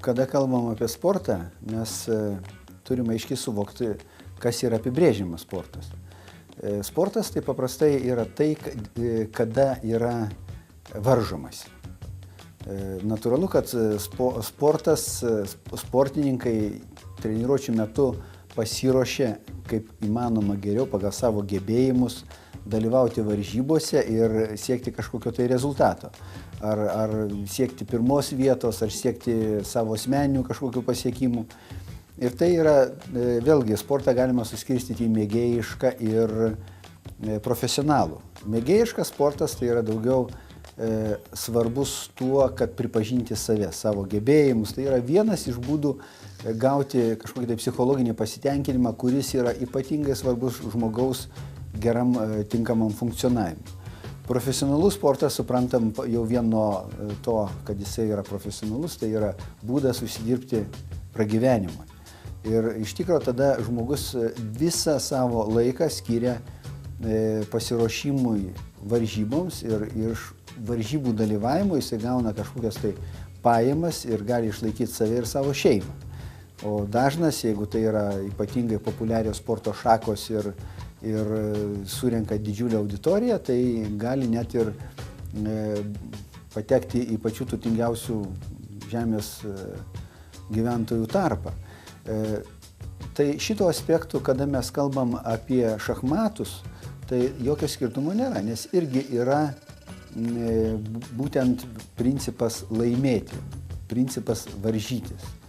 Kada kalbam apie sportą, mes turime aiškiai suvokti, kas yra apibrėžimas sportas. Sportas tai paprastai yra tai, kada yra varžomasi. Natūralu, kad sportininkai treniruočių metu pasiruošia kaip įmanoma geriau pagal savo gebėjimus dalyvauti varžybose ir siekti kažkokio tai rezultato. Ar siekti pirmos vietos, ar siekti savo asmeninių kažkokių pasiekimų. Ir tai yra, vėlgi, sportą galima suskirstyti į mėgėjišką ir profesionalų. Mėgėjiškas sportas tai yra daugiau svarbus tuo, kad pripažinti save, savo gebėjimus. Tai yra vienas iš būdų gauti kažkokį tai psichologinį pasitenkinimą, kuris yra ypatingai svarbus žmogaus geram, tinkamam funkcionavimui. Profesionalus sportas, suprantam, jau vien nuo to, kad jisai yra profesionalus, tai yra būdas užsidirbti pragyvenimą. Ir iš tikrųjų tada žmogus visą savo laiką skiria pasiruošimui varžyboms ir iš varžybų dalyvavimo jisai gauna kažkokias tai pajamas ir gali išlaikyti save ir savo šeimą. O dažnas, jeigu tai yra ypatingai populiarios sporto šakos ir surenka didžiulę auditoriją, tai gali net ir patekti į pačių turtingiausių žemės gyventojų tarpą. Tai šito aspektu, kada mes kalbam apie šachmatus, tai jokio skirtumo nėra, nes irgi yra būtent principas laimėti, principas varžytis.